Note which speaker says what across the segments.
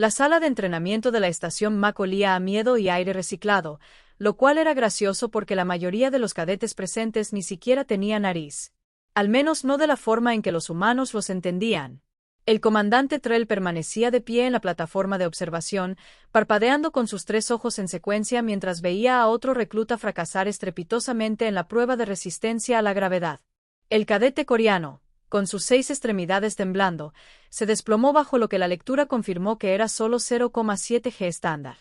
Speaker 1: La sala de entrenamiento de la estación Mac olía a miedo y aire reciclado, lo cual era gracioso porque la mayoría de los cadetes presentes ni siquiera tenía nariz. Al menos no de la forma en que los humanos los entendían. El comandante Trell permanecía de pie en la plataforma de observación, parpadeando con sus 3 ojos en secuencia mientras veía a otro recluta fracasar estrepitosamente en la prueba de resistencia a la gravedad. El cadete coreano, con sus 6 extremidades temblando, se desplomó bajo lo que la lectura confirmó que era solo 0,7 G estándar.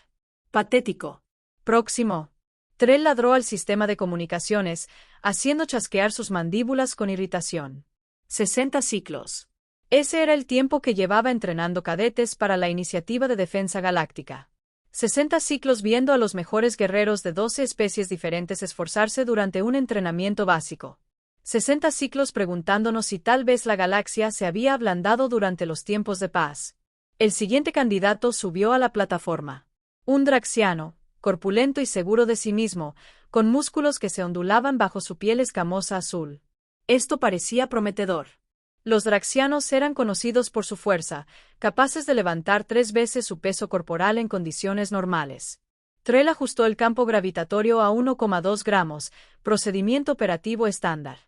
Speaker 1: Patético. Próximo. Trell ladró al sistema de comunicaciones, haciendo chasquear sus mandíbulas con irritación. 60 ciclos. Ese era el tiempo que llevaba entrenando cadetes para la Iniciativa de Defensa Galáctica. 60 ciclos viendo a los mejores guerreros de 12 especies diferentes esforzarse durante un entrenamiento básico. 60 ciclos preguntándonos si tal vez la galaxia se había ablandado durante los tiempos de paz. El siguiente candidato subió a la plataforma. Un draxiano, corpulento y seguro de sí mismo, con músculos que se ondulaban bajo su piel escamosa azul. Esto parecía prometedor. Los draxianos eran conocidos por su fuerza, capaces de levantar 3 veces su peso corporal en condiciones normales. Trell ajustó el campo gravitatorio a 1,2 gramos, procedimiento operativo estándar.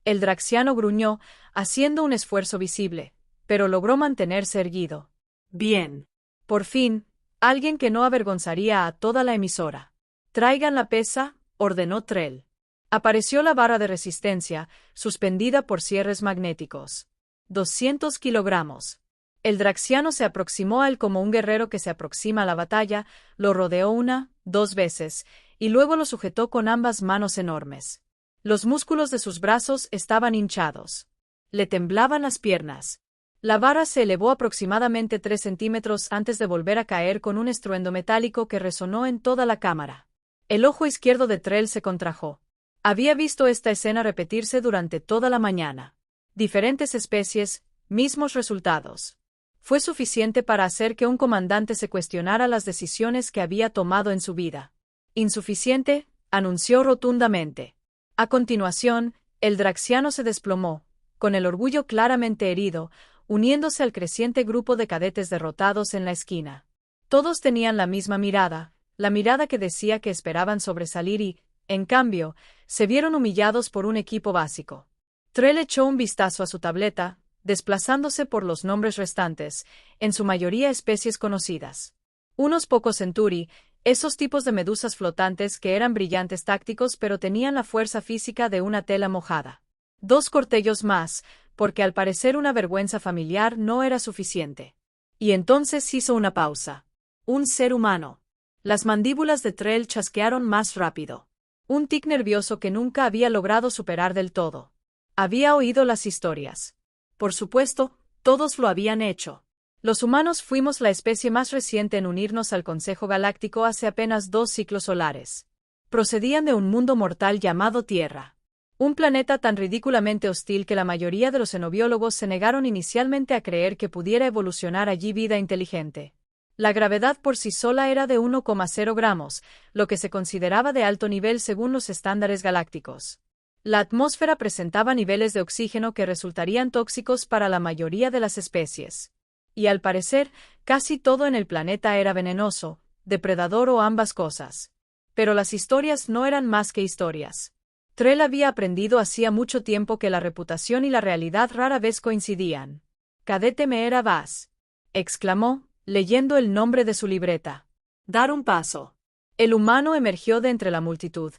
Speaker 1: El draxiano gruñó, haciendo un esfuerzo visible, pero logró mantenerse erguido. Bien. Por fin, alguien que no avergonzaría a toda la emisora. Traigan la pesa, ordenó Trell. Apareció la barra de resistencia, suspendida por cierres magnéticos. 200 kilogramos. El draxiano se aproximó a él como un guerrero que se aproxima a la batalla, lo rodeó 1, 2 veces, y luego lo sujetó con ambas manos enormes. Los músculos de sus brazos estaban hinchados. Le temblaban las piernas. La vara se elevó aproximadamente 3 centímetros antes de volver a caer con un estruendo metálico que resonó en toda la cámara. El ojo izquierdo de Trell se contrajo. Había visto esta escena repetirse durante toda la mañana. Diferentes especies, mismos resultados. Fue suficiente para hacer que un comandante se cuestionara las decisiones que había tomado en su vida. Insuficiente, anunció rotundamente. A continuación, el draxiano se desplomó, con el orgullo claramente herido, uniéndose al creciente grupo de cadetes derrotados en la esquina. Todos tenían la misma mirada, la mirada que decía que esperaban sobresalir y, en cambio, se vieron humillados por un equipo básico. Trell echó un vistazo a su tableta, desplazándose por los nombres restantes, en su mayoría especies conocidas. Unos pocos Centauri, esos tipos de medusas flotantes que eran brillantes tácticos pero tenían la fuerza física de una tela mojada. 2 cortellos más, porque al parecer una vergüenza familiar no era suficiente. Y entonces hizo una pausa. Un ser humano. Las mandíbulas de Trell chasquearon más rápido. Un tic nervioso que nunca había logrado superar del todo. Había oído las historias. Por supuesto, todos lo habían hecho. Los humanos fuimos la especie más reciente en unirnos al Consejo Galáctico hace apenas 2 ciclos solares. Procedían de un mundo mortal llamado Tierra. Un planeta tan ridículamente hostil que la mayoría de los xenobiólogos se negaron inicialmente a creer que pudiera evolucionar allí vida inteligente. La gravedad por sí sola era de 1,0 gramos, lo que se consideraba de alto nivel según los estándares galácticos. La atmósfera presentaba niveles de oxígeno que resultarían tóxicos para la mayoría de las especies. Y al parecer, casi todo en el planeta era venenoso, depredador o ambas cosas. Pero las historias no eran más que historias. Trell había aprendido hacía mucho tiempo que la reputación y la realidad rara vez coincidían. «Cadete Meera Vaz», exclamó, leyendo el nombre de su libreta. «Dar un paso». El humano emergió de entre la multitud,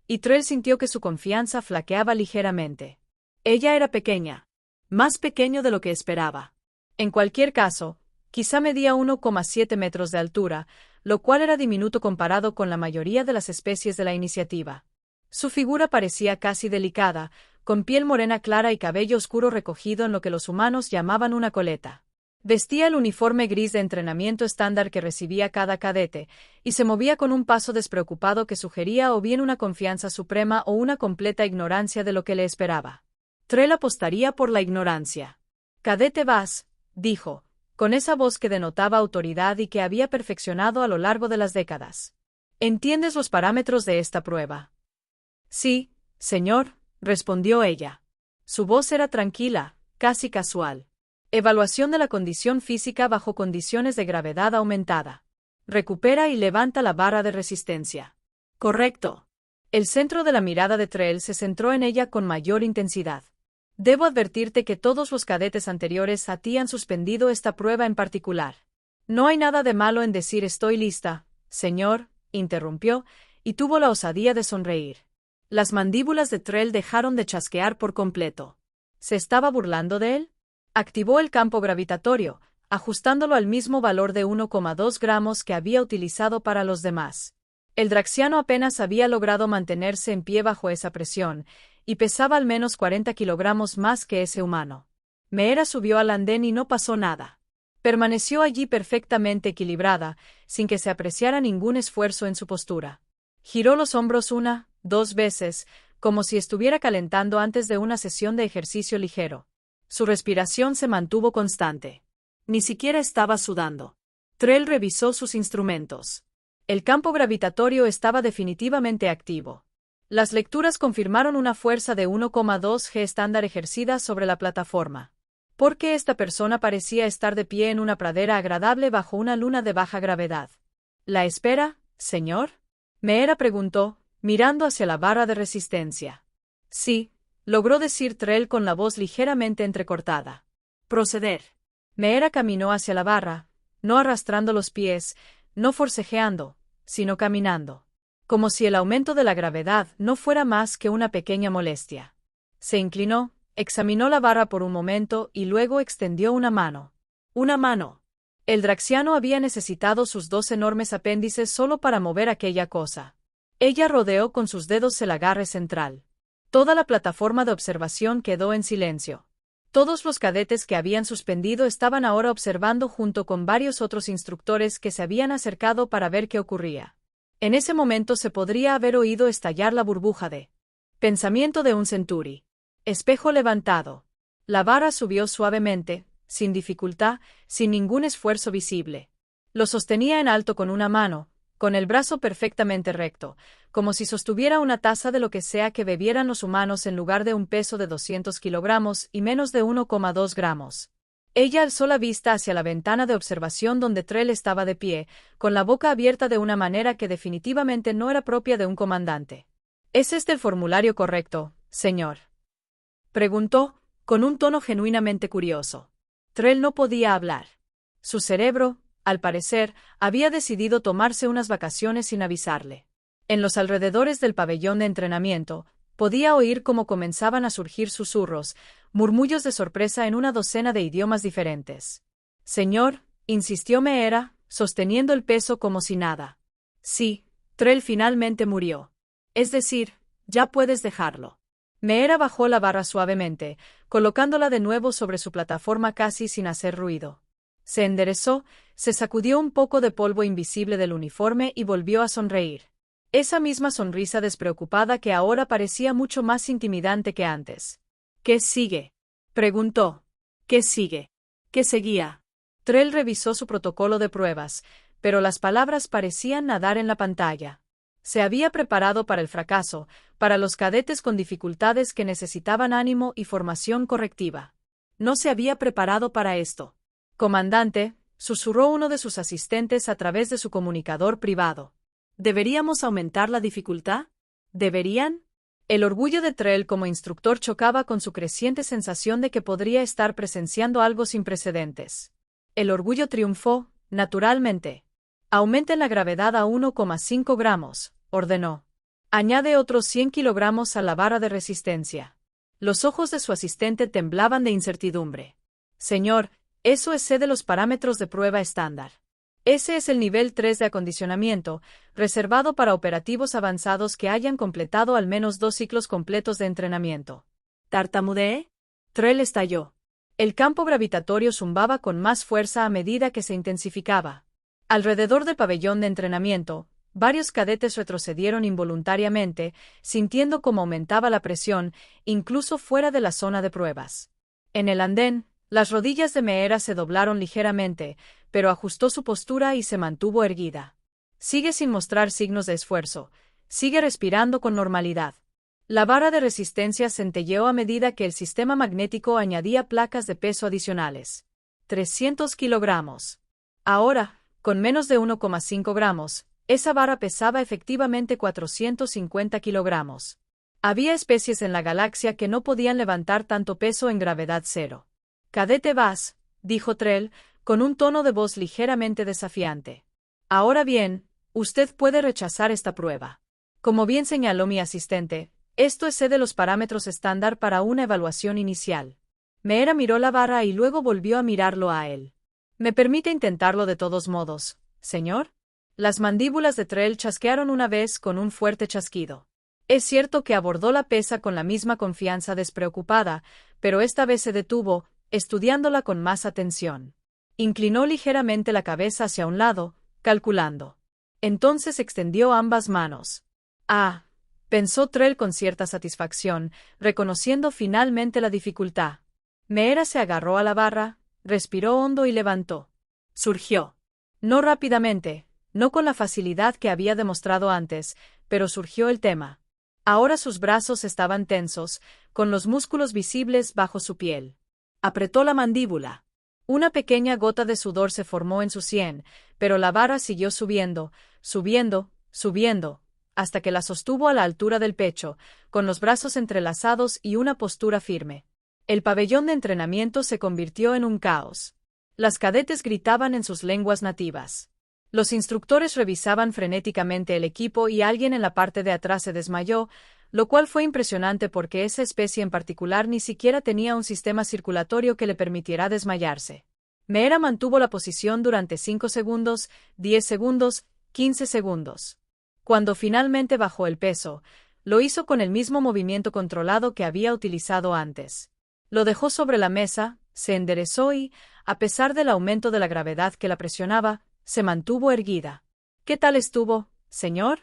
Speaker 1: y Trell sintió que su confianza flaqueaba ligeramente. Ella era pequeña. Más pequeño de lo que esperaba. En cualquier caso, quizá medía 1,7 metros de altura, lo cual era diminuto comparado con la mayoría de las especies de la iniciativa. Su figura parecía casi delicada, con piel morena clara y cabello oscuro recogido en lo que los humanos llamaban una coleta. Vestía el uniforme gris de entrenamiento estándar que recibía cada cadete, y se movía con un paso despreocupado que sugería o bien una confianza suprema o una completa ignorancia de lo que le esperaba. Trell apostaría por la ignorancia. «Cadete Vaz», dijo, con esa voz que denotaba autoridad y que había perfeccionado a lo largo de las décadas. «¿Entiendes los parámetros de esta prueba?» «Sí, señor», respondió ella. Su voz era tranquila, casi casual. Evaluación de la condición física bajo condiciones de gravedad aumentada. Recupera y levanta la barra de resistencia. Correcto. El centro de la mirada de Trell se centró en ella con mayor intensidad. Debo advertirte que todos los cadetes anteriores a ti han suspendido esta prueba en particular. No hay nada de malo en decir estoy lista, señor, interrumpió, y tuvo la osadía de sonreír. Las mandíbulas de Trell dejaron de chasquear por completo. ¿Se estaba burlando de él? Activó el campo gravitatorio, ajustándolo al mismo valor de 1,2 gramos que había utilizado para los demás. El draxiano apenas había logrado mantenerse en pie bajo esa presión, y pesaba al menos 40 kilogramos más que ese humano. Meera subió al andén y no pasó nada. Permaneció allí perfectamente equilibrada, sin que se apreciara ningún esfuerzo en su postura. Giró los hombros 1, 2 veces, como si estuviera calentando antes de una sesión de ejercicio ligero. Su respiración se mantuvo constante. Ni siquiera estaba sudando. Trell revisó sus instrumentos. El campo gravitatorio estaba definitivamente activo. Las lecturas confirmaron una fuerza de 1,2 G estándar ejercida sobre la plataforma. ¿Por qué esta persona parecía estar de pie en una pradera agradable bajo una luna de baja gravedad? ¿La espera, señor? Meera preguntó, mirando hacia la barra de resistencia. Sí, logró decir Trell con la voz ligeramente entrecortada. Proceder. Meera caminó hacia la barra, no arrastrando los pies, no forcejeando, sino caminando. Como si el aumento de la gravedad no fuera más que una pequeña molestia. Se inclinó, examinó la barra por un momento y luego extendió una mano. Una mano. El draxiano había necesitado sus 2 enormes apéndices solo para mover aquella cosa. Ella rodeó con sus dedos el agarre central. Toda la plataforma de observación quedó en silencio. Todos los cadetes que habían suspendido estaban ahora observando junto con varios otros instructores que se habían acercado para ver qué ocurría. En ese momento se podría haber oído estallar la burbuja de pensamiento de un centuri. Espejo levantado. La barra subió suavemente, sin dificultad, sin ningún esfuerzo visible. Lo sostenía en alto con una mano, con el brazo perfectamente recto, como si sostuviera una taza de lo que sea que bebieran los humanos en lugar de un peso de 200 kilogramos y menos de 1,2 gramos. Ella alzó la vista hacia la ventana de observación donde Trell estaba de pie, con la boca abierta de una manera que definitivamente no era propia de un comandante. ¿Es este el formulario correcto, señor?, preguntó, con un tono genuinamente curioso. Trell no podía hablar. Su cerebro, al parecer, había decidido tomarse unas vacaciones sin avisarle. En los alrededores del pabellón de entrenamiento, podía oír cómo comenzaban a surgir susurros, murmullos de sorpresa en una docena de idiomas diferentes. Señor, insistió Meera, sosteniendo el peso como si nada. Sí, Trell finalmente murió. Es decir, ya puedes dejarlo. Meera bajó la barra suavemente, colocándola de nuevo sobre su plataforma casi sin hacer ruido. Se enderezó, se sacudió un poco de polvo invisible del uniforme y volvió a sonreír. Esa misma sonrisa despreocupada que ahora parecía mucho más intimidante que antes. ¿Qué sigue?, preguntó. ¿Qué sigue? ¿Qué seguía? Trell revisó su protocolo de pruebas, pero las palabras parecían nadar en la pantalla. Se había preparado para el fracaso, para los cadetes con dificultades que necesitaban ánimo y formación correctiva. No se había preparado para esto. Comandante, susurró uno de sus asistentes a través de su comunicador privado. ¿Deberíamos aumentar la dificultad? ¿Deberían? El orgullo de Trell como instructor chocaba con su creciente sensación de que podría estar presenciando algo sin precedentes. El orgullo triunfó, naturalmente. Aumenten la gravedad a 1,5 gramos, ordenó. Añade otros 100 kilogramos a la barra de resistencia. Los ojos de su asistente temblaban de incertidumbre. Señor, eso excede los parámetros de prueba estándar. Ese es el nivel 3 de acondicionamiento, reservado para operativos avanzados que hayan completado al menos 2 ciclos completos de entrenamiento. ¿Tartamudeé? Trell estalló. El campo gravitatorio zumbaba con más fuerza a medida que se intensificaba. Alrededor del pabellón de entrenamiento, varios cadetes retrocedieron involuntariamente, sintiendo cómo aumentaba la presión, incluso fuera de la zona de pruebas. En el andén, las rodillas de Meera se doblaron ligeramente, pero ajustó su postura y se mantuvo erguida. Sigue sin mostrar signos de esfuerzo. Sigue respirando con normalidad. La barra de resistencia centelleó a medida que el sistema magnético añadía placas de peso adicionales. 300 kilogramos. Ahora, con menos de 1,5 gramos, esa barra pesaba efectivamente 450 kilogramos. Había especies en la galaxia que no podían levantar tanto peso en gravedad cero. Cadete Bass, dijo Trell, con un tono de voz ligeramente desafiante. Ahora bien, usted puede rechazar esta prueba. Como bien señaló mi asistente, esto excede los parámetros estándar para una evaluación inicial. Meera miró la barra y luego volvió a mirarlo a él. ¿Me permite intentarlo de todos modos, señor? Las mandíbulas de Trell chasquearon una vez con un fuerte chasquido. Es cierto que abordó la pesa con la misma confianza despreocupada, pero esta vez se detuvo, estudiándola con más atención. Inclinó ligeramente la cabeza hacia un lado, calculando. Entonces extendió ambas manos. Ah, pensó Trell con cierta satisfacción, reconociendo finalmente la dificultad. Meera se agarró a la barra, respiró hondo y levantó. Surgió. No rápidamente, no con la facilidad que había demostrado antes, pero surgió el tema. Ahora sus brazos estaban tensos, con los músculos visibles bajo su piel. Apretó la mandíbula. Una pequeña gota de sudor se formó en su sien, pero la barra siguió subiendo, subiendo, subiendo, hasta que la sostuvo a la altura del pecho, con los brazos entrelazados y una postura firme. El pabellón de entrenamiento se convirtió en un caos. Las cadetes gritaban en sus lenguas nativas. Los instructores revisaban frenéticamente el equipo y alguien en la parte de atrás se desmayó, lo cual fue impresionante porque esa especie en particular ni siquiera tenía un sistema circulatorio que le permitiera desmayarse. Meera mantuvo la posición durante 5 segundos, 10 segundos, 15 segundos. Cuando finalmente bajó el peso, lo hizo con el mismo movimiento controlado que había utilizado antes. Lo dejó sobre la mesa, se enderezó y, a pesar del aumento de la gravedad que la presionaba, se mantuvo erguida. ¿Qué tal estuvo, señor?,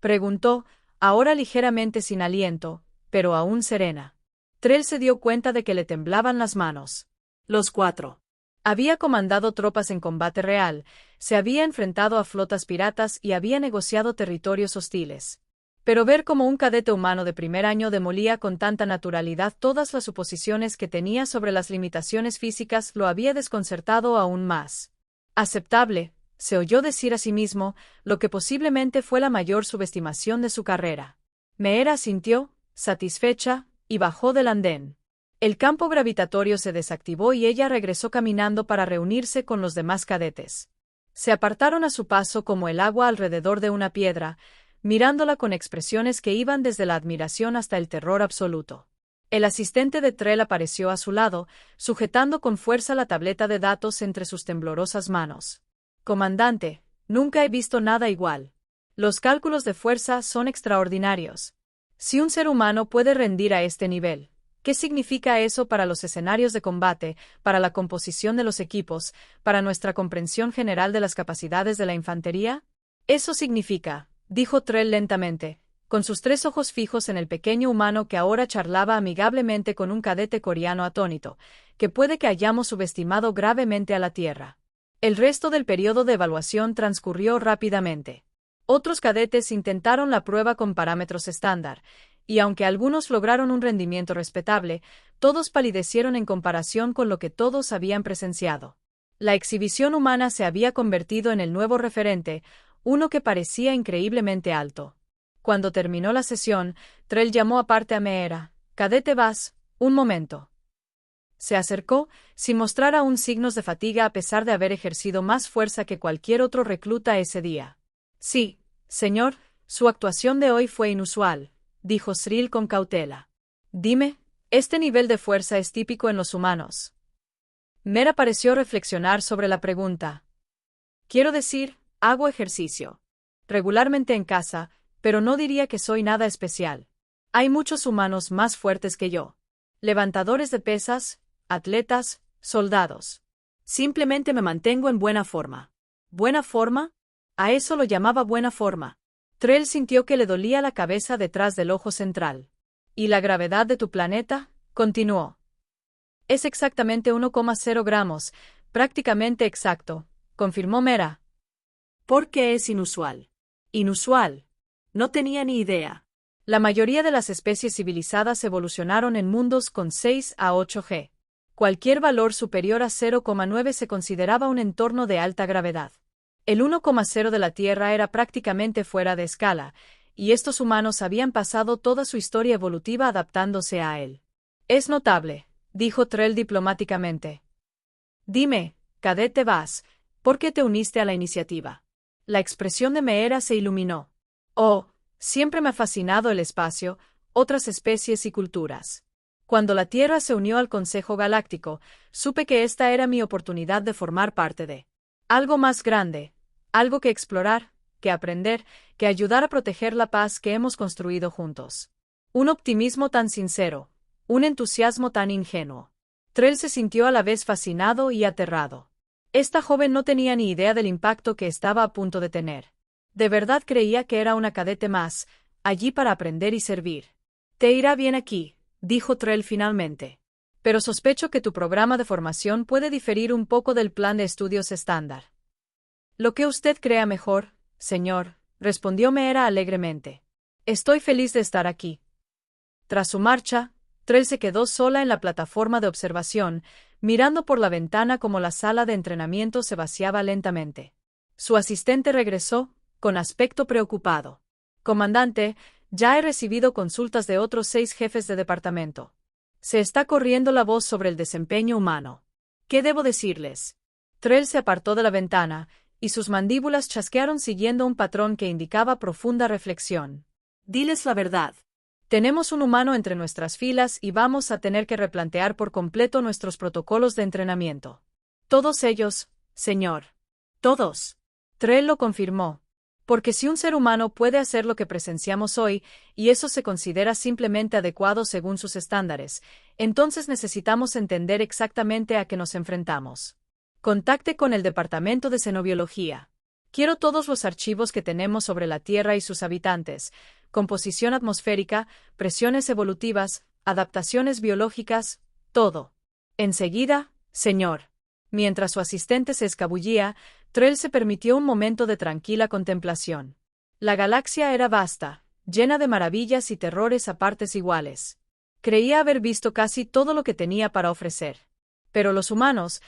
Speaker 1: preguntó, ahora ligeramente sin aliento, pero aún serena. Trell se dio cuenta de que le temblaban las manos. Los 4. Había comandado tropas en combate real, se había enfrentado a flotas piratas y había negociado territorios hostiles. Pero ver cómo un cadete humano de primer año demolía con tanta naturalidad todas las suposiciones que tenía sobre las limitaciones físicas lo había desconcertado aún más. Aceptable, se oyó decir a sí mismo, lo que posiblemente fue la mayor subestimación de su carrera. Meera sintió, satisfecha, y bajó del andén. El campo gravitatorio se desactivó y ella regresó caminando para reunirse con los demás cadetes. Se apartaron a su paso como el agua alrededor de una piedra, mirándola con expresiones que iban desde la admiración hasta el terror absoluto. El asistente de Trell apareció a su lado, sujetando con fuerza la tableta de datos entre sus temblorosas manos. Comandante, nunca he visto nada igual. Los cálculos de fuerza son extraordinarios. Si un ser humano puede rendir a este nivel, ¿qué significa eso para los escenarios de combate, para la composición de los equipos, para nuestra comprensión general de las capacidades de la infantería? Eso significa, dijo Trell lentamente, con sus 3 ojos fijos en el pequeño humano que ahora charlaba amigablemente con un cadete coreano atónito, que puede que hayamos subestimado gravemente a la Tierra. El resto del periodo de evaluación transcurrió rápidamente. Otros cadetes intentaron la prueba con parámetros estándar, y aunque algunos lograron un rendimiento respetable, todos palidecieron en comparación con lo que todos habían presenciado. La exhibición humana se había convertido en el nuevo referente, uno que parecía increíblemente alto. Cuando terminó la sesión, Trell llamó aparte a Meera. «Cadete Bass, un momento». Se acercó, sin mostrar aún signos de fatiga a pesar de haber ejercido más fuerza que cualquier otro recluta ese día. «Sí, señor, su actuación de hoy fue inusual», dijo Srill con cautela. «Dime, ¿este nivel de fuerza es típico en los humanos?» Meera pareció reflexionar sobre la pregunta. «Quiero decir, hago ejercicio regularmente en casa, pero no diría que soy nada especial. Hay muchos humanos más fuertes que yo. Levantadores de pesas, atletas, soldados. Simplemente me mantengo en buena forma». ¿Buena forma? A eso lo llamaba buena forma. Trell sintió que le dolía la cabeza detrás del ojo central. ¿Y la gravedad de tu planeta?, continuó. «Es exactamente 1,0 gramos, prácticamente exacto», confirmó Meera. «¿Por qué es inusual?» «Inusual. No tenía ni idea. La mayoría de las especies civilizadas evolucionaron en mundos con 6 a 8G. Cualquier valor superior a 0,9 se consideraba un entorno de alta gravedad. El 1,0 de la Tierra era prácticamente fuera de escala, y estos humanos habían pasado toda su historia evolutiva adaptándose a él. Es notable, dijo Trell diplomáticamente. Dime, cadete Vaz, ¿por qué te uniste a la iniciativa? La expresión de Meera se iluminó. Oh, siempre me ha fascinado el espacio, otras especies y culturas. Cuando la Tierra se unió al Consejo Galáctico, supe que esta era mi oportunidad de formar parte de algo más grande, algo que explorar, que aprender, que ayudar a proteger la paz que hemos construido juntos. Un optimismo tan sincero, un entusiasmo tan ingenuo. Trell se sintió a la vez fascinado y aterrado. Esta joven no tenía ni idea del impacto que estaba a punto de tener. De verdad creía que era una cadete más, allí para aprender y servir. Te irá bien aquí, dijo Trell finalmente. Pero sospecho que tu programa de formación puede diferir un poco del plan de estudios estándar. Lo que usted crea mejor, señor, respondió Meera alegremente. Estoy feliz de estar aquí. Tras su marcha, Trell se quedó sola en la plataforma de observación, mirando por la ventana como la sala de entrenamiento se vaciaba lentamente. Su asistente regresó, con aspecto preocupado. Comandante, ya he recibido consultas de otros 6 jefes de departamento. Se está corriendo la voz sobre el desempeño humano. ¿Qué debo decirles? Trell se apartó de la ventana, y sus mandíbulas chasquearon siguiendo un patrón que indicaba profunda reflexión. Diles la verdad. Tenemos un humano entre nuestras filas y vamos a tener que replantear por completo nuestros protocolos de entrenamiento. Todos ellos, señor. Todos. Trell lo confirmó. Porque si un ser humano puede hacer lo que presenciamos hoy, y eso se considera simplemente adecuado según sus estándares, entonces necesitamos entender exactamente a qué nos enfrentamos. Contacte con el Departamento de Xenobiología. Quiero todos los archivos que tenemos sobre la Tierra y sus habitantes, composición atmosférica, presiones evolutivas, adaptaciones biológicas, todo. Enseguida, señor. Mientras su asistente se escabullía, Trell se permitió un momento de tranquila contemplación. La galaxia era vasta, llena de maravillas y terrores a partes iguales. Creía haber visto casi todo lo que tenía para ofrecer. Pero los humanos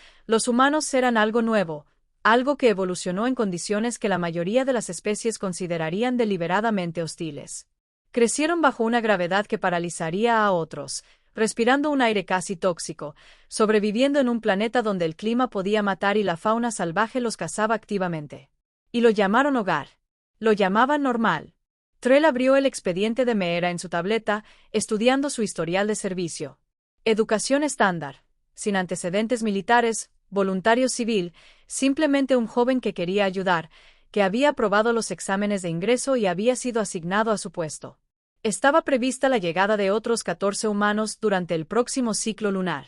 Speaker 1: eran algo nuevo, algo que evolucionó en condiciones que la mayoría de las especies considerarían deliberadamente hostiles. Crecieron bajo una gravedad que paralizaría a otros, respirando un aire casi tóxico, sobreviviendo en un planeta donde el clima podía matar y la fauna salvaje los cazaba activamente. Y lo llamaron hogar. Lo llamaban normal. Trell abrió el expediente de Meera en su tableta, estudiando su historial de servicio. Educación estándar, sin antecedentes militares, voluntario civil, simplemente un joven que quería ayudar, que había aprobado los exámenes de ingreso y había sido asignado a su puesto. Estaba prevista la llegada de otros 14 humanos durante el próximo ciclo lunar.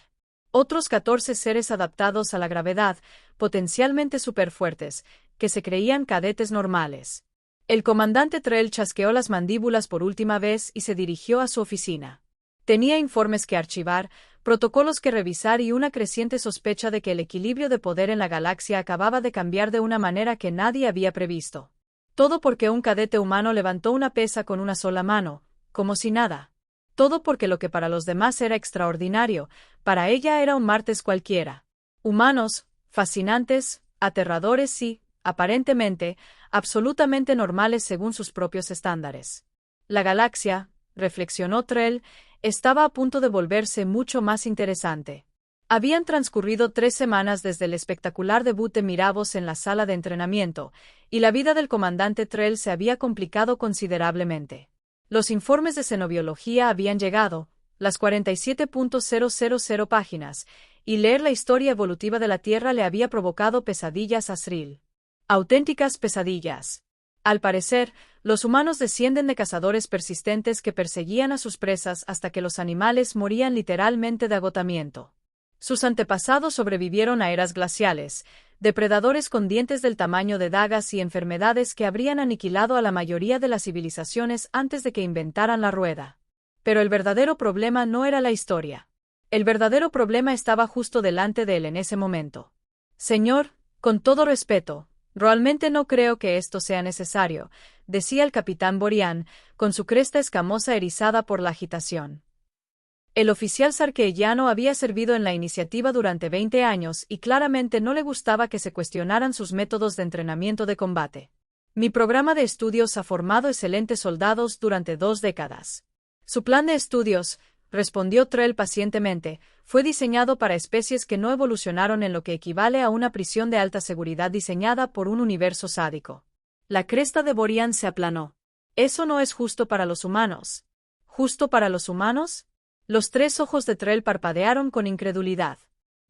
Speaker 1: Otros 14 seres adaptados a la gravedad, potencialmente superfuertes, que se creían cadetes normales. El comandante Trell chasqueó las mandíbulas por última vez y se dirigió a su oficina. Tenía informes que archivar, protocolos que revisar y una creciente sospecha de que el equilibrio de poder en la galaxia acababa de cambiar de una manera que nadie había previsto. Todo porque un cadete humano levantó una pesa con una sola mano, como si nada. Todo porque lo que para los demás era extraordinario, para ella era un martes cualquiera. Humanos, fascinantes, aterradores y, aparentemente, absolutamente normales según sus propios estándares. La galaxia, reflexionó Trell, estaba a punto de volverse mucho más interesante. Habían transcurrido 3 semanas desde el espectacular debut de Mirabos en la sala de entrenamiento, y la vida del comandante Trell se había complicado considerablemente. Los informes de xenobiología habían llegado, las 47.000 páginas, y leer la historia evolutiva de la Tierra le había provocado pesadillas a Srill. Auténticas pesadillas. Al parecer, los humanos descienden de cazadores persistentes que perseguían a sus presas hasta que los animales morían literalmente de agotamiento. Sus antepasados sobrevivieron a eras glaciales, depredadores con dientes del tamaño de dagas y enfermedades que habrían aniquilado a la mayoría de las civilizaciones antes de que inventaran la rueda. Pero el verdadero problema no era la historia. El verdadero problema estaba justo delante de él en ese momento. Señor, con todo respeto, realmente no creo que esto sea necesario, decía el capitán Borian, con su cresta escamosa erizada por la agitación. El oficial sarkeyano había servido en la iniciativa durante 20 años y claramente no le gustaba que se cuestionaran sus métodos de entrenamiento de combate. Mi programa de estudios ha formado excelentes soldados durante 2 décadas. Su plan de estudios, respondió Trell pacientemente, fue diseñado para especies que no evolucionaron en lo que equivale a una prisión de alta seguridad diseñada por un universo sádico. La cresta de Borian se aplanó. Eso no es justo para los humanos. ¿Justo para los humanos? Los 3 ojos de Trell parpadearon con incredulidad.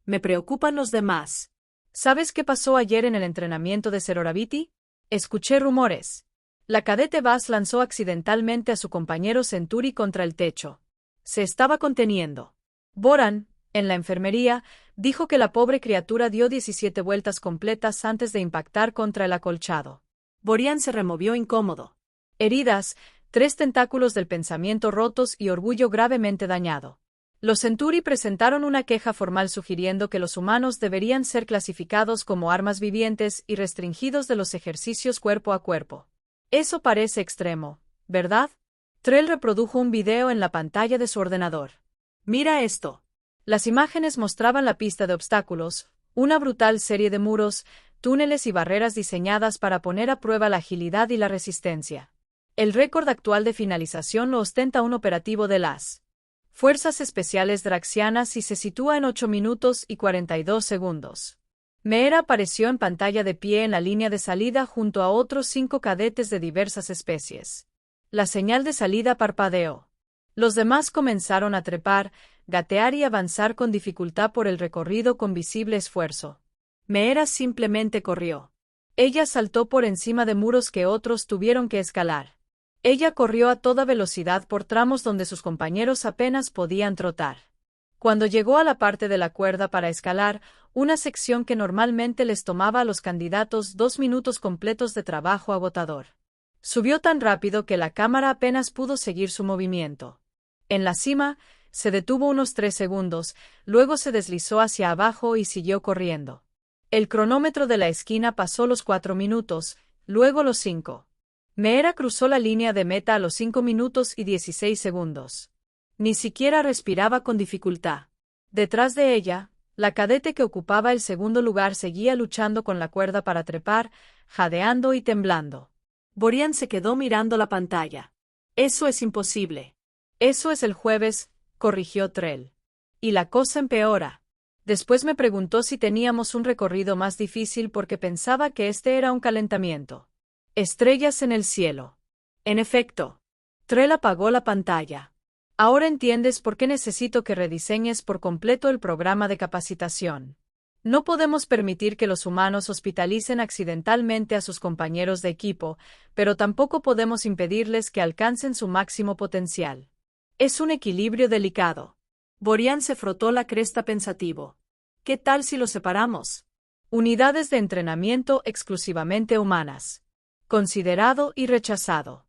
Speaker 1: Me preocupan los demás. ¿Sabes qué pasó ayer en el entrenamiento de Seroraviti? Escuché rumores. La cadete Bass lanzó accidentalmente a su compañero Centuri contra el techo. Se estaba conteniendo. Boran, en la enfermería, dijo que la pobre criatura dio 17 vueltas completas antes de impactar contra el acolchado. Borian se removió incómodo. Heridas, 3 tentáculos del pensamiento rotos y orgullo gravemente dañado. Los Centuri presentaron una queja formal sugiriendo que los humanos deberían ser clasificados como armas vivientes y restringidos de los ejercicios cuerpo a cuerpo. Eso parece extremo, ¿verdad? Trell reprodujo un video en la pantalla de su ordenador. Mira esto. Las imágenes mostraban la pista de obstáculos, una brutal serie de muros, túneles y barreras diseñadas para poner a prueba la agilidad y la resistencia. El récord actual de finalización lo ostenta un operativo de las Fuerzas Especiales Draxianas y se sitúa en 8 minutos y 42 segundos. Meera apareció en pantalla de pie en la línea de salida junto a otros 5 cadetes de diversas especies. La señal de salida parpadeó. Los demás comenzaron a trepar, gatear y avanzar con dificultad por el recorrido con visible esfuerzo. Meera simplemente corrió. Ella saltó por encima de muros que otros tuvieron que escalar. Ella corrió a toda velocidad por tramos donde sus compañeros apenas podían trotar. Cuando llegó a la parte de la cuerda para escalar, una sección que normalmente les tomaba a los candidatos 2 minutos completos de trabajo agotador. Subió tan rápido que la cámara apenas pudo seguir su movimiento. En la cima, se detuvo unos 3 segundos, luego se deslizó hacia abajo y siguió corriendo. El cronómetro de la esquina pasó los 4 minutos, luego los 5. Meera cruzó la línea de meta a los 5 minutos y 16 segundos. Ni siquiera respiraba con dificultad. Detrás de ella, la cadete que ocupaba el segundo lugar seguía luchando con la cuerda para trepar, jadeando y temblando. Borian se quedó mirando la pantalla. Eso es imposible. Eso es el jueves, corrigió Trell. Y la cosa empeora. Después me preguntó si teníamos un recorrido más difícil porque pensaba que este era un calentamiento. Estrellas en el cielo. En efecto. Trell apagó la pantalla. Ahora entiendes por qué necesito que rediseñes por completo el programa de capacitación. No podemos permitir que los humanos hospitalicen accidentalmente a sus compañeros de equipo, pero tampoco podemos impedirles que alcancen su máximo potencial. Es un equilibrio delicado. Borian se frotó la cresta pensativo. ¿Qué tal si los separamos? Unidades de entrenamiento exclusivamente humanas. Considerado y rechazado.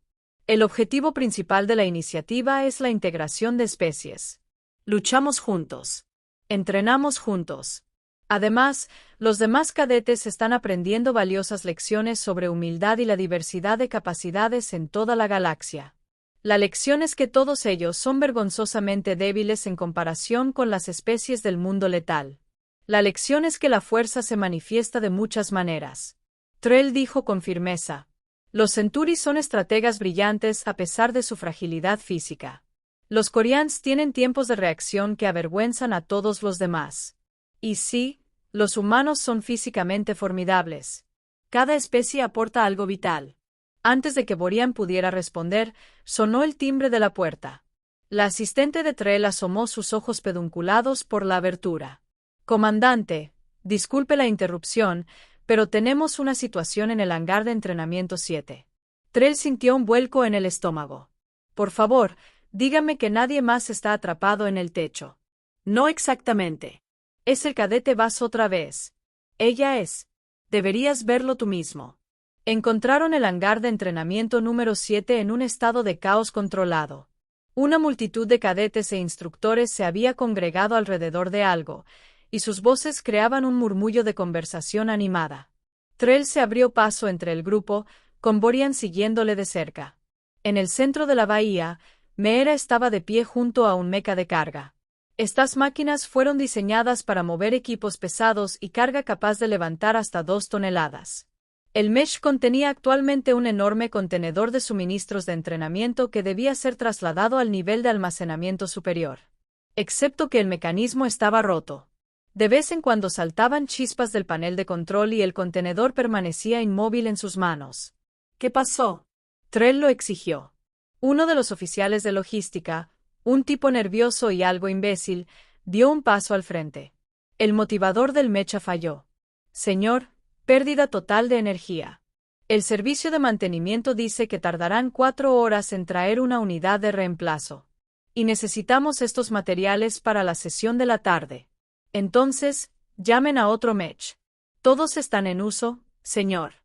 Speaker 1: El objetivo principal de la iniciativa es la integración de especies. Luchamos juntos. Entrenamos juntos. Además, los demás cadetes están aprendiendo valiosas lecciones sobre humildad y la diversidad de capacidades en toda la galaxia. La lección es que todos ellos son vergonzosamente débiles en comparación con las especies del mundo letal. La lección es que la fuerza se manifiesta de muchas maneras. Trell dijo con firmeza. Los Centuri son estrategas brillantes a pesar de su fragilidad física. Los Corians tienen tiempos de reacción que avergüenzan a todos los demás. Y sí, los humanos son físicamente formidables. Cada especie aporta algo vital. Antes de que Borian pudiera responder, sonó el timbre de la puerta. La asistente de Trell asomó sus ojos pedunculados por la abertura. Comandante, disculpe la interrupción, pero tenemos una situación en el hangar de entrenamiento 7. Trell sintió un vuelco en el estómago. Por favor, dígame que nadie más está atrapado en el techo. No exactamente. Es el cadete Bass otra vez. Ella es. Deberías verlo tú mismo. Encontraron el hangar de entrenamiento número 7 en un estado de caos controlado. Una multitud de cadetes e instructores se había congregado alrededor de algo, y sus voces creaban un murmullo de conversación animada. Trell se abrió paso entre el grupo, con Borian siguiéndole de cerca. En el centro de la bahía, Meera estaba de pie junto a un meca de carga. Estas máquinas fueron diseñadas para mover equipos pesados y carga capaz de levantar hasta 2 toneladas. El mesh contenía actualmente un enorme contenedor de suministros de entrenamiento que debía ser trasladado al nivel de almacenamiento superior. Excepto que el mecanismo estaba roto. De vez en cuando saltaban chispas del panel de control y el contenedor permanecía inmóvil en sus manos.
Speaker 2: ¿Qué pasó?
Speaker 1: Trell lo exigió. Uno de los oficiales de logística, un tipo nervioso y algo imbécil, dio un paso al frente. El motivador del mecha falló. Señor, pérdida total de energía. El servicio de mantenimiento dice que tardarán 4 horas en traer una unidad de reemplazo. Y necesitamos estos materiales para la sesión de la tarde. Entonces, llamen a otro mech. Todos están en uso, señor.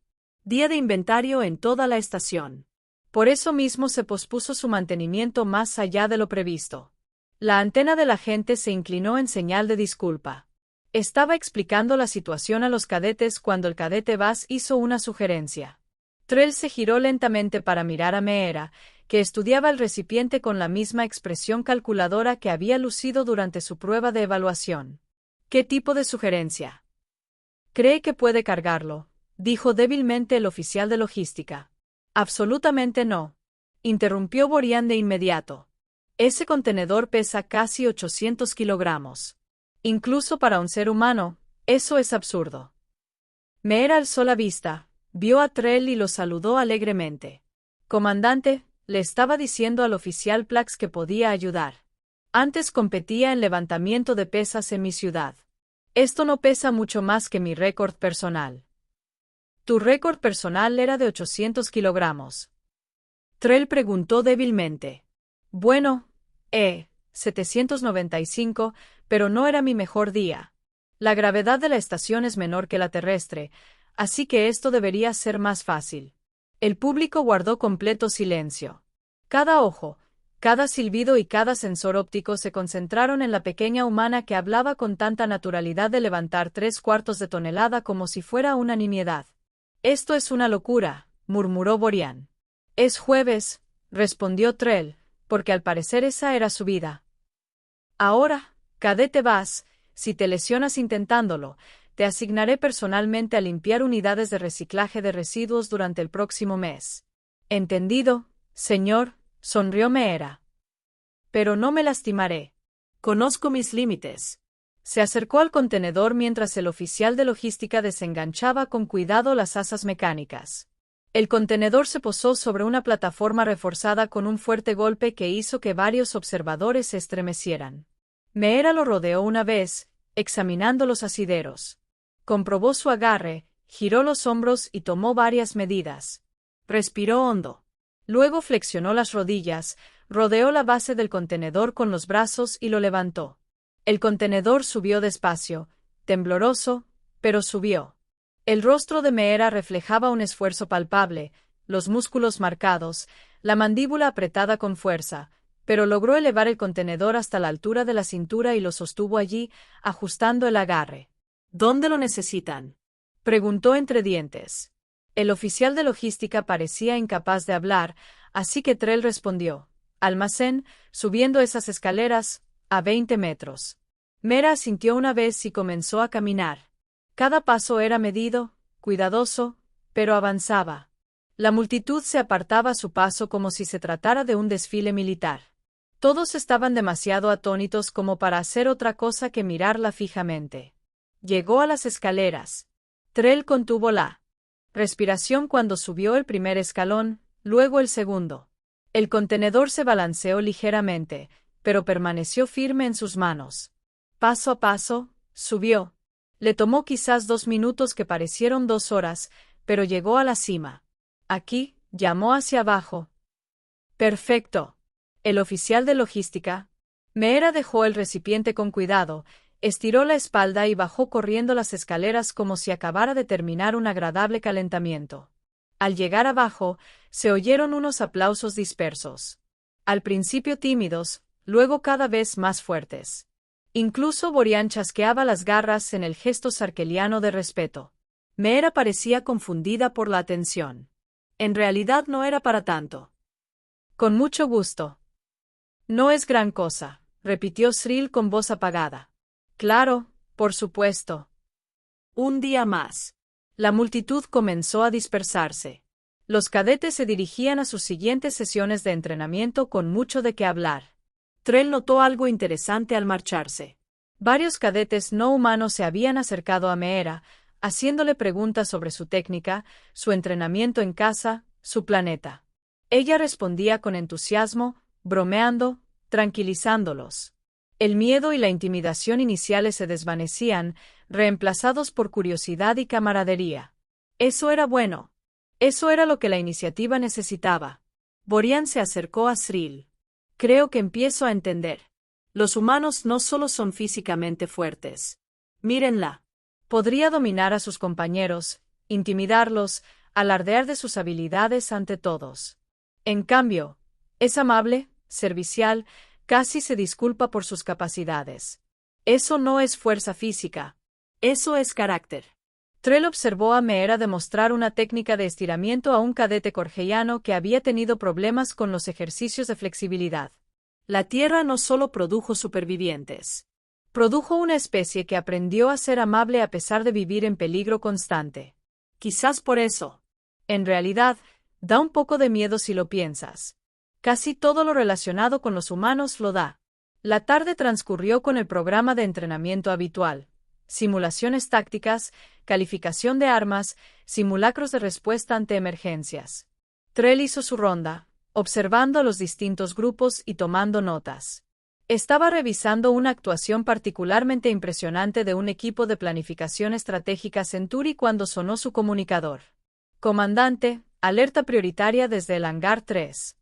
Speaker 1: Día de inventario en toda la estación. Por eso mismo se pospuso su mantenimiento más allá de lo previsto. La antena del agente se inclinó en señal de disculpa. Estaba explicando la situación a los cadetes cuando el cadete Bass hizo una sugerencia. Trell se giró lentamente para mirar a Meera, que estudiaba el recipiente con la misma expresión calculadora que había lucido durante su prueba de evaluación. ¿Qué tipo de sugerencia? ¿Cree que puede cargarlo?, dijo débilmente el oficial de logística. Absolutamente no, interrumpió Borian de inmediato. Ese contenedor pesa casi 800 kilogramos. Incluso para un ser humano, eso es absurdo. Meera alzó la vista, vio a Trell y lo saludó alegremente. Comandante, le estaba diciendo al oficial Plax que podía ayudar. Antes competía en levantamiento de pesas en mi ciudad. Esto no pesa mucho más que mi récord personal. Tu récord personal era de 800 kilogramos. Trell preguntó débilmente. Bueno, 795, pero no era mi mejor día. La gravedad de la estación es menor que la terrestre, así que esto debería ser más fácil. El público guardó completo silencio. Cada ojo, cada silbido y cada sensor óptico se concentraron en la pequeña humana que hablaba con tanta naturalidad de levantar 3/4 de tonelada como si fuera una nimiedad. Esto es una locura, murmuró Borian. Es jueves, respondió Trell, porque al parecer esa era su vida. Ahora, cadete Bass, si te lesionas intentándolo, te asignaré personalmente a limpiar unidades de reciclaje de residuos durante el próximo mes. ¿Entendido, señor?, sonrió Meera. Pero no me lastimaré. Conozco mis límites. Se acercó al contenedor mientras el oficial de logística desenganchaba con cuidado las asas mecánicas. El contenedor se posó sobre una plataforma reforzada con un fuerte golpe que hizo que varios observadores se estremecieran. Meera lo rodeó una vez, examinando los asideros. Comprobó su agarre, giró los hombros y tomó varias medidas. Respiró hondo. Luego flexionó las rodillas, rodeó la base del contenedor con los brazos y lo levantó. El contenedor subió despacio, tembloroso, pero subió. El rostro de Meera reflejaba un esfuerzo palpable, los músculos marcados, la mandíbula apretada con fuerza, pero logró elevar el contenedor hasta la altura de la cintura y lo sostuvo allí, ajustando el agarre. ¿Dónde lo necesitan?, preguntó entre dientes. El oficial de logística parecía incapaz de hablar, así que Trell respondió: almacén, subiendo esas escaleras, a 20 metros. Meera asintió una vez y comenzó a caminar. Cada paso era medido, cuidadoso, pero avanzaba. La multitud se apartaba a su paso como si se tratara de un desfile militar. Todos estaban demasiado atónitos como para hacer otra cosa que mirarla fijamente. Llegó a las escaleras. Trell contuvo la respiración cuando subió el primer escalón, luego el segundo. El contenedor se balanceó ligeramente, pero permaneció firme en sus manos. Paso a paso, subió. Le tomó quizás 2 minutos que parecieron 2 horas, pero llegó a la cima. Aquí, llamó hacia abajo. Perfecto. El oficial de logística. Meera dejó el recipiente con cuidado, estiró la espalda y bajó corriendo las escaleras como si acabara de terminar un agradable calentamiento. Al llegar abajo, se oyeron unos aplausos dispersos. Al principio tímidos, luego cada vez más fuertes. Incluso Borian chasqueaba las garras en el gesto sarkeliano de respeto. Meera parecía confundida por la atención. En realidad no era para tanto. Con mucho gusto. No es gran cosa, repitió Srill con voz apagada. Claro, por supuesto. Un día más. La multitud comenzó a dispersarse. Los cadetes se dirigían a sus siguientes sesiones de entrenamiento con mucho de qué hablar. Trell notó algo interesante al marcharse. Varios cadetes no humanos se habían acercado a Meera, haciéndole preguntas sobre su técnica, su entrenamiento en casa, su planeta. Ella respondía con entusiasmo, bromeando, tranquilizándolos. El miedo y la intimidación iniciales se desvanecían, reemplazados por curiosidad y camaradería. Eso era bueno. Eso era lo que la iniciativa necesitaba. Borian se acercó a Srill. Creo que empiezo a entender. Los humanos no solo son físicamente fuertes. Mírenla. Podría dominar a sus compañeros, intimidarlos, alardear de sus habilidades ante todos. En cambio, es amable, servicial, casi se disculpa por sus capacidades. Eso no es fuerza física. Eso es carácter. Trell observó a Meera demostrar una técnica de estiramiento a un cadete corgellano que había tenido problemas con los ejercicios de flexibilidad. La Tierra no solo produjo supervivientes. Produjo una especie que aprendió a ser amable a pesar de vivir en peligro constante. Quizás por eso. En realidad, da un poco de miedo si lo piensas. Casi todo lo relacionado con los humanos lo da. La tarde transcurrió con el programa de entrenamiento habitual. Simulaciones tácticas, calificación de armas, simulacros de respuesta ante emergencias. Trell hizo su ronda, observando a los distintos grupos y tomando notas. Estaba revisando una actuación particularmente impresionante de un equipo de planificación estratégica Centauri cuando sonó su comunicador. Comandante, alerta prioritaria desde el hangar 3.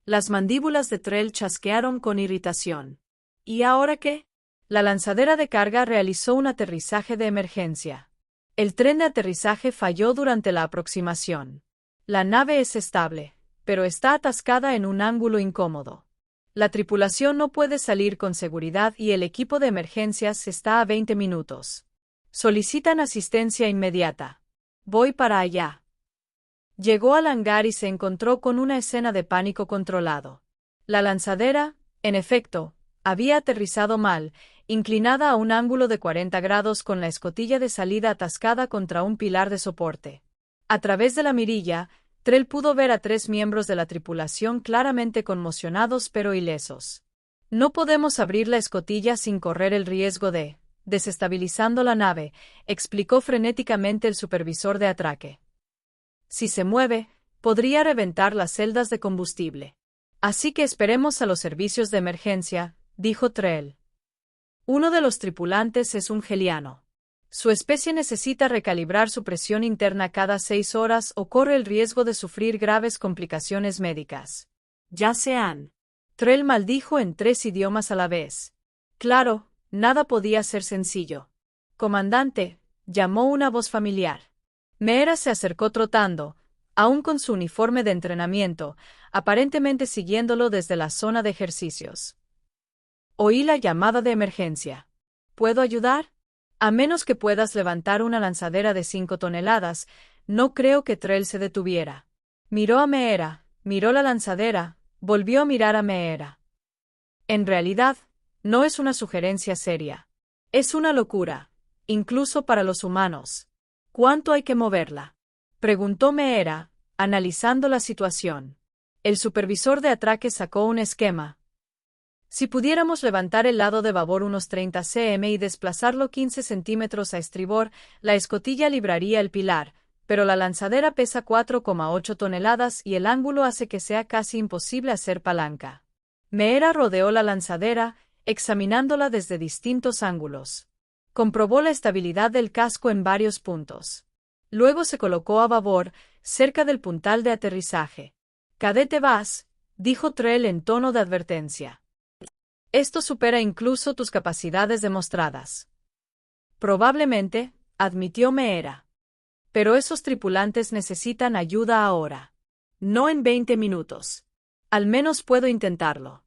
Speaker 1: Las mandíbulas de Trell chasquearon con irritación. ¿Y ahora qué? La lanzadera de carga realizó un aterrizaje de emergencia. El tren de aterrizaje falló durante la aproximación. La nave es estable, pero está atascada en un ángulo incómodo. La tripulación no puede salir con seguridad y el equipo de emergencias está a 20 minutos. Solicitan asistencia inmediata. Voy para allá. Llegó al hangar y se encontró con una escena de pánico controlado. La lanzadera, en efecto, había aterrizado mal, inclinada a un ángulo de 40 grados con la escotilla de salida atascada contra un pilar de soporte. A través de la mirilla, Trell pudo ver a 3 miembros de la tripulación claramente conmocionados pero ilesos. No podemos abrir la escotilla sin correr el riesgo de, desestabilizando la nave, explicó frenéticamente el supervisor de atraque. Si se mueve, podría reventar las celdas de combustible. Así que esperemos a los servicios de emergencia, dijo Trell. Uno de los tripulantes es un geliano. Su especie necesita recalibrar su presión interna cada 6 horas o corre el riesgo de sufrir graves complicaciones médicas. Ya sean. Trell maldijo en 3 idiomas a la vez. Claro, nada podía ser sencillo. Comandante, llamó una voz familiar. Meera se acercó trotando, aún con su uniforme de entrenamiento, aparentemente siguiéndolo desde la zona de ejercicios. Oí la llamada de emergencia. ¿Puedo ayudar? A menos que puedas levantar una lanzadera de 5 toneladas, no creo que Trell se detuviera. Miró a Meera, miró la lanzadera, volvió a mirar a Meera. En realidad, no es una sugerencia seria. Es una locura, incluso para los humanos. ¿Cuánto hay que moverla? Preguntó Meera, analizando la situación. El supervisor de atraque sacó un esquema. Si pudiéramos levantar el lado de babor unos 30 cm y desplazarlo 15 centímetros a estribor, la escotilla libraría el pilar, pero la lanzadera pesa 4,8 toneladas y el ángulo hace que sea casi imposible hacer palanca. Meera rodeó la lanzadera, examinándola desde distintos ángulos. Comprobó la estabilidad del casco en varios puntos. Luego se colocó a babor, cerca del puntal de aterrizaje. «Cadete Bass», dijo Trell en tono de advertencia. «Esto supera incluso tus capacidades demostradas». «Probablemente», admitió Meera. «Pero esos tripulantes necesitan ayuda ahora. No en 20 minutos. Al menos puedo intentarlo».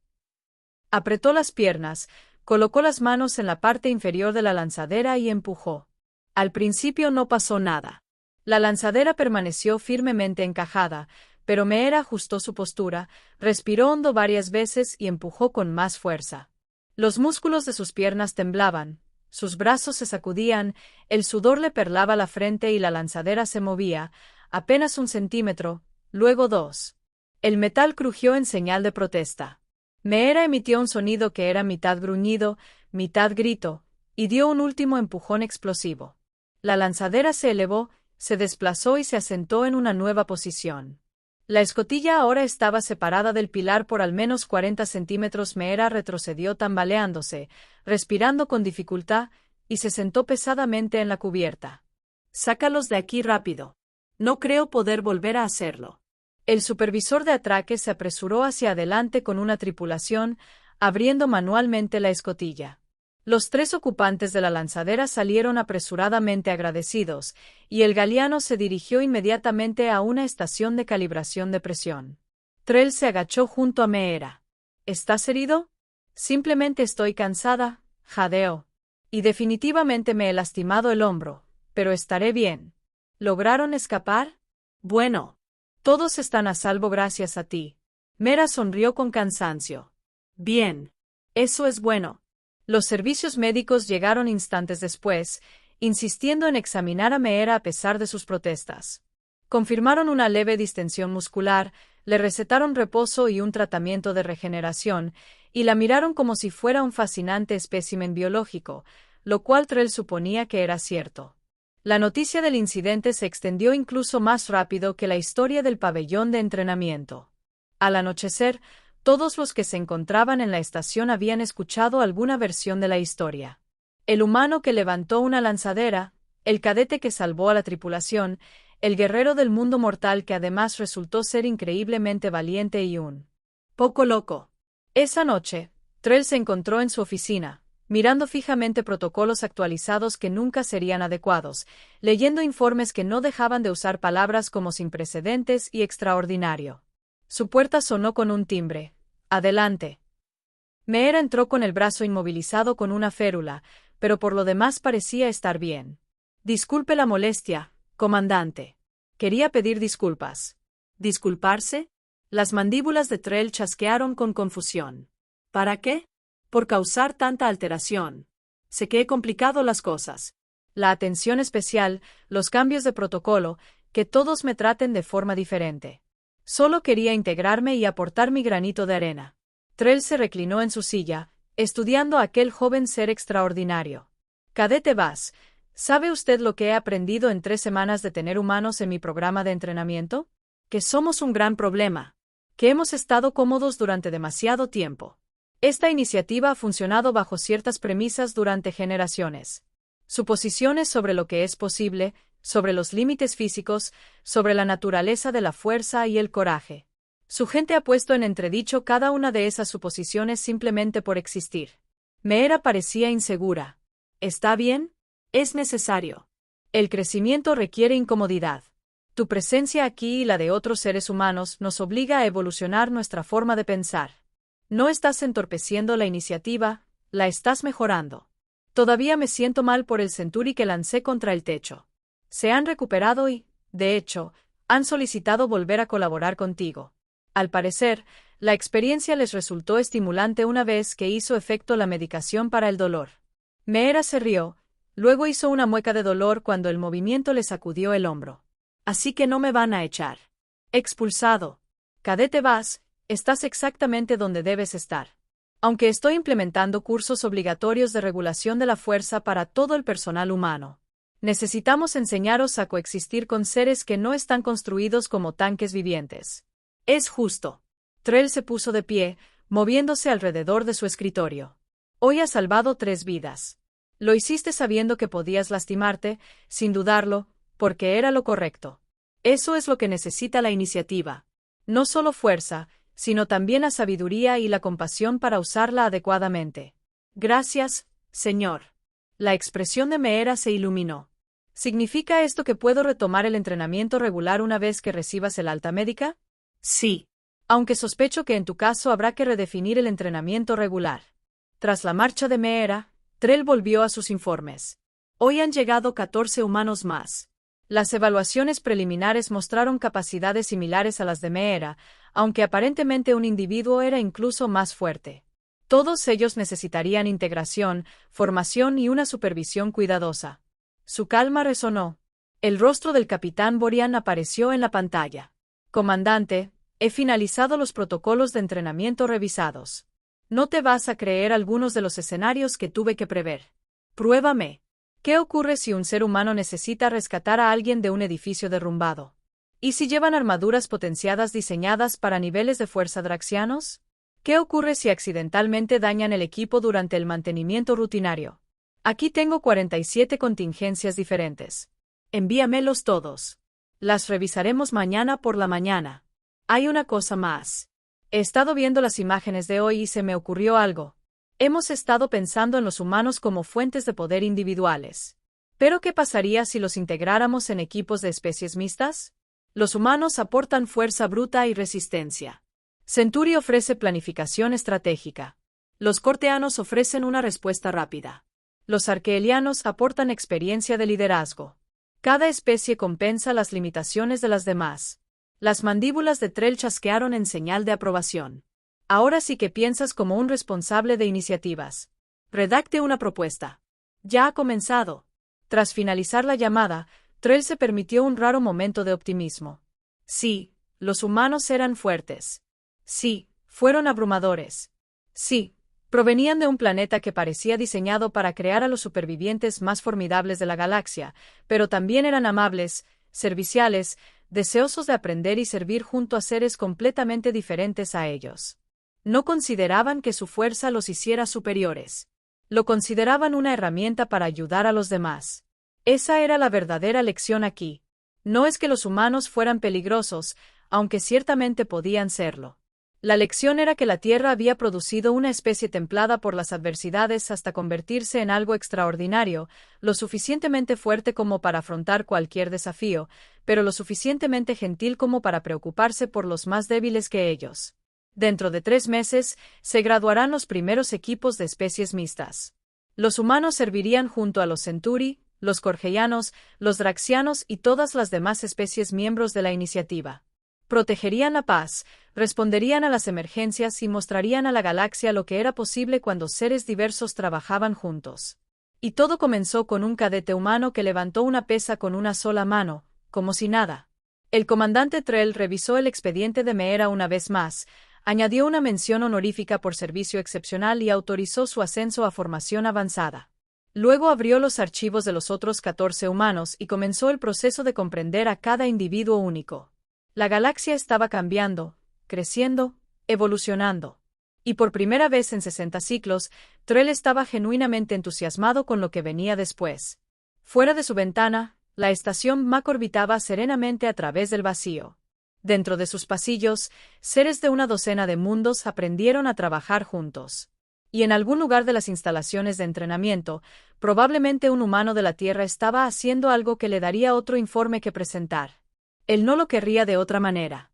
Speaker 1: Apretó las piernas, colocó las manos en la parte inferior de la lanzadera y empujó. Al principio no pasó nada. La lanzadera permaneció firmemente encajada, pero Meera ajustó su postura, respiró hondo varias veces y empujó con más fuerza. Los músculos de sus piernas temblaban, sus brazos se sacudían, el sudor le perlaba la frente y la lanzadera se movía, apenas 1 centímetro, luego 2. El metal crujió en señal de protesta. Meera emitió un sonido que era mitad gruñido, mitad grito, y dio un último empujón explosivo. La lanzadera se elevó, se desplazó y se asentó en una nueva posición. La escotilla ahora estaba separada del pilar por al menos 40 centímetros. Meera retrocedió tambaleándose, respirando con dificultad, y se sentó pesadamente en la cubierta. «Sácalos de aquí rápido. No creo poder volver a hacerlo». El supervisor de atraque se apresuró hacia adelante con una tripulación, abriendo manualmente la escotilla. Los 3 ocupantes de la lanzadera salieron apresuradamente agradecidos, y el galiano se dirigió inmediatamente a una estación de calibración de presión. Trell se agachó junto a Meera. «¿Estás herido?» «Simplemente estoy cansada», jadeó. «Y definitivamente me he lastimado el hombro, pero estaré bien». «¿Lograron escapar?» «Bueno. Todos están a salvo gracias a ti». Meera sonrió con cansancio. «Bien. Eso es bueno». Los servicios médicos llegaron instantes después, insistiendo en examinar a Meera a pesar de sus protestas. Confirmaron una leve distensión muscular, le recetaron reposo y un tratamiento de regeneración, y la miraron como si fuera un fascinante espécimen biológico, lo cual Trell suponía que era cierto. La noticia del incidente se extendió incluso más rápido que la historia del pabellón de entrenamiento. Al anochecer, todos los que se encontraban en la estación habían escuchado alguna versión de la historia. El humano que levantó una lanzadera, el cadete que salvó a la tripulación, el guerrero del mundo mortal que además resultó ser increíblemente valiente y un poco loco. Esa noche, Trell se encontró en su oficina, mirando fijamente protocolos actualizados que nunca serían adecuados, leyendo informes que no dejaban de usar palabras como sin precedentes y extraordinario. Su puerta sonó con un timbre. «Adelante». Meera entró con el brazo inmovilizado con una férula, pero por lo demás parecía estar bien. «Disculpe la molestia, comandante». Quería pedir disculpas. ¿Disculparse? Las mandíbulas de Trell chasquearon con confusión. ¿Para qué? Por causar tanta alteración. Sé que he complicado las cosas. La atención especial, los cambios de protocolo, que todos me traten de forma diferente. Solo quería integrarme y aportar mi granito de arena. Trell se reclinó en su silla, estudiando a aquel joven ser extraordinario. «Cadete Bass, ¿sabe usted lo que he aprendido en 3 semanas de tener humanos en mi programa de entrenamiento? Que somos un gran problema. Que hemos estado cómodos durante demasiado tiempo. Esta iniciativa ha funcionado bajo ciertas premisas durante generaciones. Suposiciones sobre lo que es posible, sobre los límites físicos, sobre la naturaleza de la fuerza y el coraje. Su gente ha puesto en entredicho cada una de esas suposiciones simplemente por existir». Meera parecía insegura. «¿Está bien? Es necesario. El crecimiento requiere incomodidad. Tu presencia aquí y la de otros seres humanos nos obliga a evolucionar nuestra forma de pensar. No estás entorpeciendo la iniciativa, la estás mejorando. Todavía me siento mal por el Centuri que lancé contra el techo. Se han recuperado y, de hecho, han solicitado volver a colaborar contigo. Al parecer, la experiencia les resultó estimulante una vez que hizo efecto la medicación para el dolor». Meera se rió, luego hizo una mueca de dolor cuando el movimiento le sacudió el hombro. «Así que no me van a echar. Expulsado. Cadete Bass, estás exactamente donde debes estar. Aunque estoy implementando cursos obligatorios de regulación de la fuerza para todo el personal humano. Necesitamos enseñaros a coexistir con seres que no están construidos como tanques vivientes. Es justo». Trell se puso de pie, moviéndose alrededor de su escritorio. «Hoy has salvado 3 vidas. Lo hiciste sabiendo que podías lastimarte, sin dudarlo, porque era lo correcto. Eso es lo que necesita la iniciativa. No solo fuerza, sino también la sabiduría y la compasión para usarla adecuadamente». «Gracias, señor». La expresión de Meera se iluminó. «¿Significa esto que puedo retomar el entrenamiento regular una vez que recibas el alta médica?» «Sí. Aunque sospecho que en tu caso habrá que redefinir el entrenamiento regular». Tras la marcha de Meera, Trell volvió a sus informes. «Hoy han llegado 14 humanos más. Las evaluaciones preliminares mostraron capacidades similares a las de Meera, aunque aparentemente un individuo era incluso más fuerte. Todos ellos necesitarían integración, formación y una supervisión cuidadosa. Su calma resonó. El rostro del capitán Borian apareció en la pantalla. Comandante, he finalizado los protocolos de entrenamiento revisados. No te vas a creer algunos de los escenarios que tuve que prever. Pruébame. ¿Qué ocurre si un ser humano necesita rescatar a alguien de un edificio derrumbado? ¿Y si llevan armaduras potenciadas diseñadas para niveles de fuerza draxianos? ¿Qué ocurre si accidentalmente dañan el equipo durante el mantenimiento rutinario? Aquí tengo 47 contingencias diferentes. Envíamelos todos. Las revisaremos mañana por la mañana. Hay una cosa más. He estado viendo las imágenes de hoy y se me ocurrió algo. Hemos estado pensando en los humanos como fuentes de poder individuales. ¿Pero qué pasaría si los integráramos en equipos de especies mixtas? Los humanos aportan fuerza bruta y resistencia. Centauri ofrece planificación estratégica. Los corteanos ofrecen una respuesta rápida. Los arqueelianos aportan experiencia de liderazgo. Cada especie compensa las limitaciones de las demás. Las mandíbulas de Trell chasquearon en señal de aprobación. Ahora sí que piensas como un responsable de iniciativas. Redacte una propuesta. Ya ha comenzado. Tras finalizar la llamada, Trell se permitió un raro momento de optimismo. Sí, los humanos eran fuertes. Sí, fueron abrumadores. Sí, provenían de un planeta que parecía diseñado para crear a los supervivientes más formidables de la galaxia, pero también eran amables, serviciales, deseosos de aprender y servir junto a seres completamente diferentes a ellos. No consideraban que su fuerza los hiciera superiores. Lo consideraban una herramienta para ayudar a los demás. Esa era la verdadera lección aquí. No es que los humanos fueran peligrosos, aunque ciertamente podían serlo. La lección era que la Tierra había producido una especie templada por las adversidades hasta convertirse en algo extraordinario, lo suficientemente fuerte como para afrontar cualquier desafío, pero lo suficientemente gentil como para preocuparse por los más débiles que ellos. Dentro de 3 meses, se graduarán los primeros equipos de especies mixtas. Los humanos servirían junto a los Centauri, los Corgeianos, los Draxianos y todas las demás especies miembros de la iniciativa. Protegerían la paz, responderían a las emergencias y mostrarían a la galaxia lo que era posible cuando seres diversos trabajaban juntos. Y todo comenzó con un cadete humano que levantó una pesa con una sola mano, como si nada. El comandante Trell revisó el expediente de Meera una vez más, añadió una mención honorífica por servicio excepcional y autorizó su ascenso a formación avanzada. Luego abrió los archivos de los otros 14 humanos y comenzó el proceso de comprender a cada individuo único. La galaxia estaba cambiando, creciendo, evolucionando. Y por primera vez en 60 ciclos, Trell estaba genuinamente entusiasmado con lo que venía después. Fuera de su ventana, la estación Mac orbitaba serenamente a través del vacío. Dentro de sus pasillos, seres de una docena de mundos aprendieron a trabajar juntos. Y en algún lugar de las instalaciones de entrenamiento, probablemente un humano de la Tierra estaba haciendo algo que le daría otro informe que presentar. Él no lo querría de otra manera.